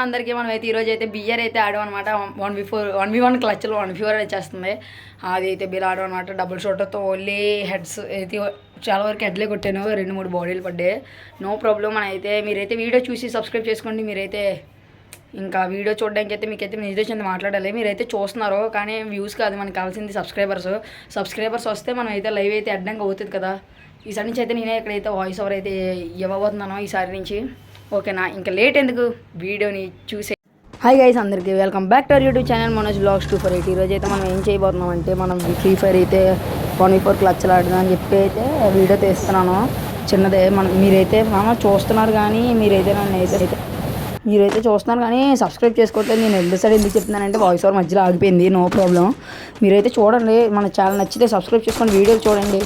అందరికీ మనం అయితే ఈరోజు అయితే బియర్ అయితే ఆడామన్నమాట. 1v1 క్లచ్లో 1v4 వచ్చేస్తుంది. అది అయితే బిల్ ఆడమన్నమాట. డబుల్ షోటర్తో ఓన్లీ హెడ్స్ అయితే చాలా వరకు హెడ్లే కొట్టాను. 2-3 బాడీలు పడ్డాయి. No problem. మనం అయితే మీరైతే వీడియో చూసి సబ్స్క్రైబ్ చేసుకోండి. మీరైతే ఇంకా వీడియో చూడడానికి అయితే మీకైతే మీ చింత మాట్లాడాలి. మీరైతే చూస్తున్నారు కానీ వ్యూస్ కాదు, మనకు కావాల్సింది సబ్స్క్రైబర్స్ వస్తే మనం అయితే లైవ్ అయితే అడ్డంగా అవుతుంది కదా. ఈసారి నుంచి అయితే నేనే ఇక్కడైతే వాయిస్ ఓవర్ అయితే ఇవ్వబోతున్నాను ఈసారి నుంచి. ఓకేనా, ఇంకా లేట్ ఎందుకు, వీడియోని చూసే. హాయ్ గైస్, అందరికీ welcome back to our YouTube channel Manoj vlogs 248. ఈరోజు అయితే మనం ఏం చేయబోతున్నాం అంటే మనం ఫ్రీ ఫైర్ అయితే 1v4 క్లచ్లు ఆడదాం అని చెప్పి అయితే వీడియో తీస్తున్నాను. చిన్నదే. మీరైతే చూస్తున్నారు కానీ మీరైతే చూస్తున్నారు కానీ సబ్స్క్రైబ్ చేసుకోవట్లేదు. నేను ఎందుకు చెప్తున్నానంటే వాయిస్ ఓవర్ మధ్యలో ఆగిపోయింది. No problem. మీరైతే చూడండి, మన ఛానల్ నచ్చితే సబ్స్క్రైబ్ చేసుకొని వీడియోలు చూడండి.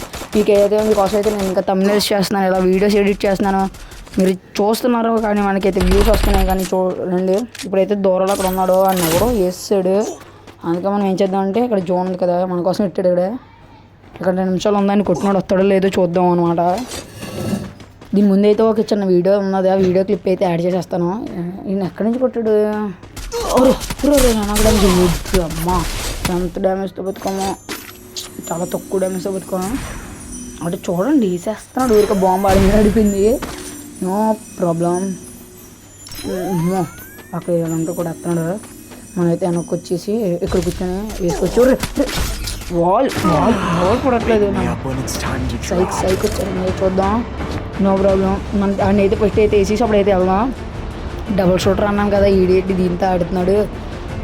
మీకోసం అయితే నేను ఇంకా తమ్నెయిల్స్ చేస్తున్నాను, ఇలా వీడియోస్ ఎడిట్ చేస్తున్నాను. మీరు చూస్తున్నారు కానీ మనకైతే వ్యూస్ వస్తున్నాయి కానీ చూడండి. ఇప్పుడైతే దూరంలో అక్కడ ఉన్నాడు అని ఎవడో వేసాడు. అందుకే మనం ఏం చేద్దామంటే ఇక్కడ జోన్ ఉంది కదా, మన కోసం ఇట్టాడు. ఇక్కడ 2 నిమిషాలు ఉందని కొట్టినాడు, వస్తాడో లేదో చూద్దాం అనమాట. దీని ముందైతే ఒక చిన్న వీడియో ఉన్నది, ఆ వీడియో క్లిప్ అయితే యాడ్ చేసేస్తాను. నేను ఎక్కడి నుంచి కొట్టాడు, అమ్మా ఎంత డ్యామేజ్తో బతుకోమో, చాలా తక్కువ డ్యామేజ్తో బతుకోము. అంటే చూడండి వేసేస్తున్నాడు, ఊరికే బాంబు ఆడి నడిపింది. No problem. అక్కడ ఏదంతా కూడా వస్తున్నాడు. మనమైతే వెనక్కి వచ్చేసి ఇక్కడ కూర్చొని వేసుకొచ్చు. వాల్ పడట్లేదు, సైక్ వచ్చారు చూద్దాం. No problem. మన దాన్ని అయితే ఫస్ట్ అయితే వేసేసి అప్పుడైతే వెళ్దాం. డబుల్ షూటర్ అన్నాం కదా, ఈడేటి దీంతో ఆడుతున్నాడు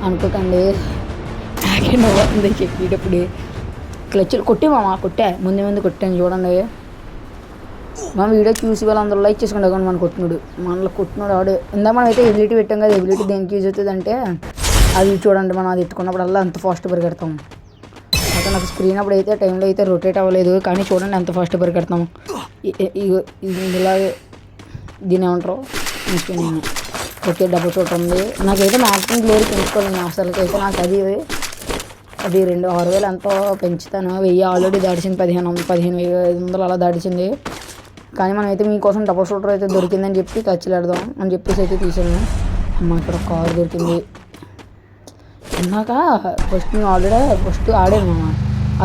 అనుకోకండి. నాకేం అవుతుంది చెప్పేటప్పుడు. క్లచ్లు కొట్టే ముందు కొట్టాను చూడండి. మన వీడియో చూసి వాళ్ళందరూ లైక్ చేసుకుంటే కానీ మనలో కొట్టినాడు ఆడు. ఇందా మనం అయితే ఎబిలిటీ పెట్టాం కదా, ఎబిలిటీ దేనికి యూజ్ అవుతుంది అంటే అది చూడండి, మనం అది ఎత్తుకున్నప్పుడల్లా అంత ఫాస్ట్ పరిగెడతాం. అయితే నాకు స్క్రీన్ అప్పుడు అయితే టైంలో అయితే రొటేట్ అవ్వలేదు కానీ చూడండి ఎంత ఫాస్ట్ పరిగెడతాము. ఇలాగే దీని ఏమంటారు నేను. ఓకే, డబుల్ షూటర్ ఉంది. నాకైతే మ్యాక్సిమం గ్లోరీ పెంచుకోవాలి అసలుకి అయితే. నాకు అది 6,000 ఎంతో పెంచుతాను. 1000 ఆల్రెడీ దాడిచింది, 15,500 అలా దాడిచింది. కానీ మనమైతే మీకోసం డబుల్ షూటర్ అయితే దొరికిందని చెప్పి ఖర్చులాడదాం అని చెప్పేసి అయితే తీసాను. అమ్మ ఇక్కడ కారు దొరికింది. ఇందాక నేను ఫస్ట్ ఆడాను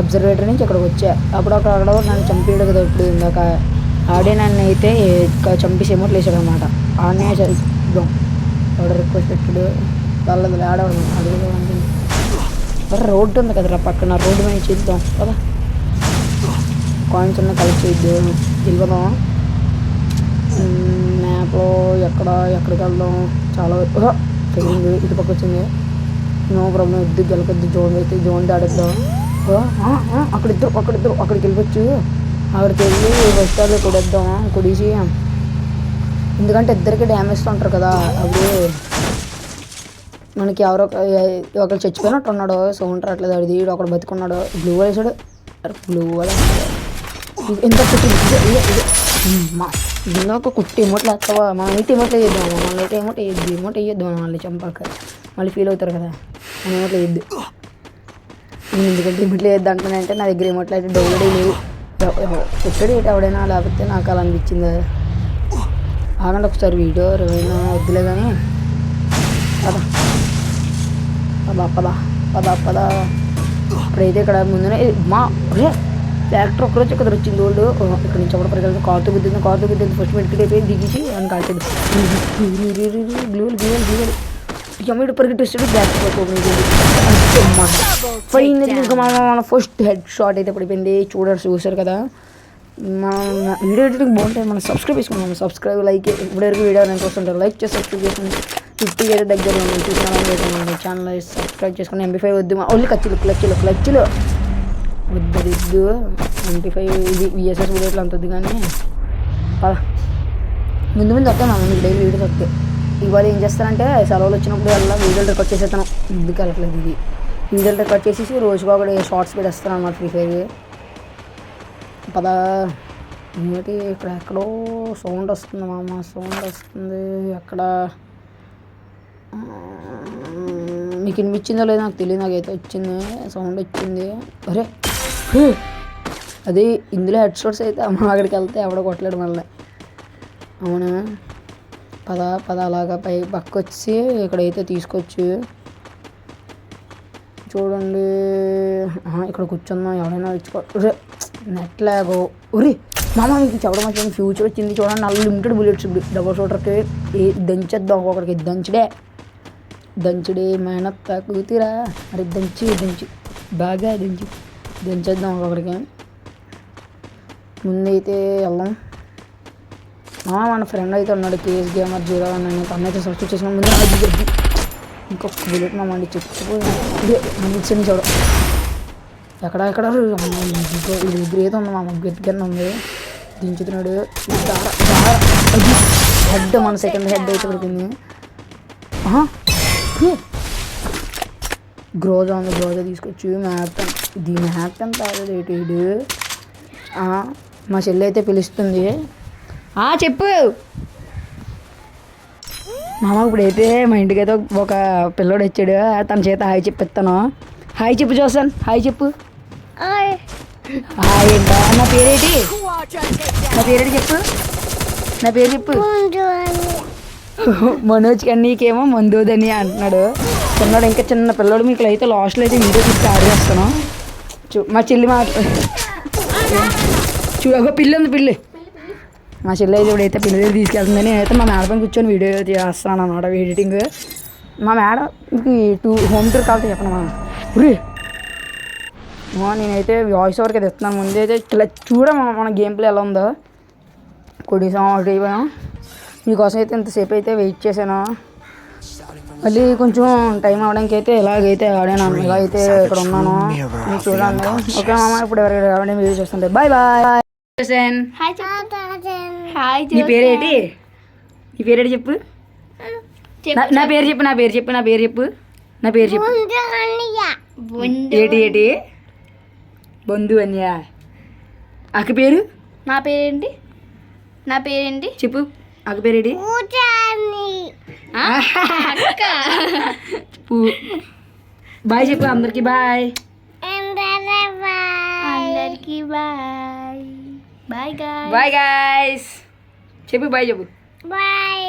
అబ్జర్వేటర్ నుంచి ఇక్కడికి వచ్చా. అప్పుడు అక్కడ నన్ను చంపేయడు కదా. ఇప్పుడు ఇందాక ఆడే నన్ను అయితే చంపేసి ఎమోట్లు వేసాడు అనమాట. ఆడనే చేద్దాం. ఎవడ రిక్వెస్ట్ పెట్టాడు వాళ్ళది ఆడవడం అడుగుదాం. రోడ్డు ఉంది కదరా పక్కన, రోడ్డు మీద చేద్దాం కదా. కాయిన్స్ ఉన్న కలిసి వెళ్ళిపోదాం. మ్యాప్లో ఎక్కడికి వెళ్దాం. చాలా తెలియదు, ఇటు పక్క వచ్చింది. No problem. ఎద్దు గెలకొద్దు. జోన్ దాడిద్దాం. అక్కడిద్దరు అక్కడికి వెళ్ళిపోవచ్చు. అక్కడికి వెళ్ళి బస్టార్లో కొడేద్దాం. కొడేసి ఎందుకంటే ఇద్దరికి డ్యామేజ్ ఉంటారు కదా. అప్పుడు మనకి ఒకరు చచ్చిపోయినట్టు ఉన్నాడు, సౌండ్ రావట్లేదు. అది ఒకడు బతుకున్నాడు. బ్లూ వేసాడు. ఎంత ఇందులో ఒక కుట్టి ఎమోట్లు వేస్తావా? మనం అయితే ఎమోట్లు వేద్దాం. మళ్ళీ అయితే ఎమోట్ వేయద్దాం. మళ్ళీ చంపాక మళ్ళీ ఫీల్ అవుతారు కదా. మన ఎమోట్లు వేయద్దు. నేను ఎందుకంటే ఎమోట్లు వేయద్దు అంటున్నానంటే నా దగ్గర ఎమోట్లు అయితే డౌడే లేవు. కుట్టడి ఎవడైనా లేకపోతే నాకు అలా అనిపించింది. ఆగండి ఒకసారి వీడియో ఏమైనా వద్దులే కానీ పద. ఇప్పుడైతే ఇక్కడ ముందునే ట్రాక్టర్ ఒక్కరోజు ఇక్కడ వచ్చింది. ఓల్డ్ ఇక్కడ నుంచి ఒకటి పరిగెళ్తుంది. కారుతో గుద్దింది. ఫస్ట్ మెడికల్ అయిపోయి దిగిసి అని కాల్చాడు. గ్లూలు పరిగెట్టిస్తాడు. బ్యాక్ ఫైనల్ ఇంకా మన ఫస్ట్ హెడ్ షాట్ అయితే పడిపోయింది. చూసారు కదా. మన వీడియో ఎడిటింగ్ బాగుంటుంది. మనం సబ్స్క్రైబ్ చేసుకున్నాం. సబ్స్క్రైబ్ లైక్ ఇప్పటివరకు వీడియో నేను చూస్తుంటారు. లైక్ చేసి సబ్స్క్రైబ్ చేసుకుని 50 ఇయర్ దగ్గరలో చూసిన ఛానల్ సబ్స్క్రైబ్ చేసుకుని. MP5 వద్దు, ఓన్లీ క్లచ్లు వద్దు. MP5 ఇది VSS వీడియోట్లు అంత వద్దు కానీ ముందు వస్తాను. మీకు డైలీ వీడియోస్ వస్తాయి. ఇవాళ ఏం చేస్తానంటే సెలవులు వచ్చినప్పుడు అలా వీడియోలు రికార్డ్ చేసేస్తాను. ఎందుకు వెళ్ళట్లేదు ఇది. వీడియోలు రికార్డ్ చేసేసి రోజుగా ఒకటి షార్ట్స్ పెట్టేస్తాను అన్నమాట. ఫ్రీ ఫైర్ పదా ఏంటి ఇక్కడ ఎక్కడో సౌండ్ వస్తుంది సౌండ్ వస్తుంది. ఎక్కడ మీకు వినిపించిందో లేదో నాకు తెలియదు. నాకైతే వచ్చింది, సౌండ్ వచ్చింది. అరే అది ఇందులో హెడ్ షాట్స్ అయితే అక్కడికి వెళ్తే ఎవడో కొట్టలేడు మళ్ళీ. అవునా పద అలాగా పక్క వచ్చి ఇక్కడైతే తీసుకొచ్చి చూడండి. ఇక్కడ కూర్చుందాం, ఎవరైనా ఇచ్చుకో. నెట్ లాగో ఉరి మామ మీకు చెప్పడం వచ్చింది, ఫ్యూచర్ వచ్చింది చూడండి. అన్లిమిటెడ్ బుల్లెట్స్ డబుల్ షూటర్కి దంచేద్దాం, ఒక్కొక్కడికి దంచుడే మేనత్త కూతురా. మరి దంచి బాగా దంచేద్దాం ఒక్కొక్కడికి. ముందైతే వెళ్దాం. మన ఫ్రెండ్ అయితే ఉన్నాడు కేఎస్ గేమర్ 01 అని, తనైతే సబ్స్క్రైబ్ చేసిన ముందు అది ఇంకొక బుల్లెట్ మా మండి చచ్చిపోయింది. మంచి చూడ ఎక్కడ ఇది గ్రేట్ ఉంది, మా గట్టిగా ఉంది. దించుతున్నాడు హెడ్, మన సెకండ్ హెడ్ అయితే పడుతుంది. గ్రోజా ఉంది, గ్రోజా తీసుకొచ్చి మ్యాప్ దీని మ్యాప్ ఎంత రేటు. మా చెల్లి అయితే పిలుస్తుంది. చెప్పు మామ. ఇప్పుడైతే మా ఇంటికి అయితే ఒక పిల్లోడు వచ్చాడు, తన చేత హాయ్ చెప్పిస్తాను. హాయ్ చెప్పు చూస్తాను, హాయ్ చెప్పు. హాయ్ ఏంటా? నా పేరేంటి చెప్పు, నా పేరు చెప్పు. మనోజ్ కన్నీకేమో మందోదని అంటున్నాడు చిన్నాడు. ఇంకా చిన్న పిల్లోడు. మీకు అయితే లాస్ట్లో అయితే వీడియో తీసి యాడ్ చేస్తాను. మా చెల్లి ఒక పిల్లి ఉంది, పిల్లి. మా చెల్లి అయితే ఇప్పుడైతే పిల్లి దగ్గర తీసుకెళ్తుంది. నేనైతే మా మేడ పైన కూర్చొని వీడియో చేస్తాను అన్నమాట, ఎడిటింగ్. మా మేడం మీకు హోమ్ టూర్ కావాలి చెప్పను మా ఉరి. నేనైతే వాయిస్ ఓవర్కి అయితే ఇస్తున్నాను. ముందైతే ఇలా మన గేమ్ ప్లే ఎలా ఉందో కొద్దిసాం ఒకటి అయిపోయాం. మీకోసం అయితే ఇంతసేపు అయితే వెయిట్ చేశాను. మళ్ళీ కొంచెం టైం అవడానికి అయితే ఇలాగైతే ఆడాను, ఇలా అయితే ఇక్కడ ఉన్నాను. మీకు చూడండి. ఓకే మామ, ఇప్పుడు ఎవరికి రావడం వీడియో చూస్తుంటే బాయ్ బాయ్. నీ పేరేంటి? చెప్పు. నా పేరు చెప్పు. ఏటి బొందు అన్య. అక్క పేరు? నా పేరేంటి చెప్పు. అక్క పేరేంటి? బాయ్ చెప్పు అందరికి. బాయ్ బాయ్ గాయ్స్ చెప్పు. బాయ్ చెప్పు. బాయ్.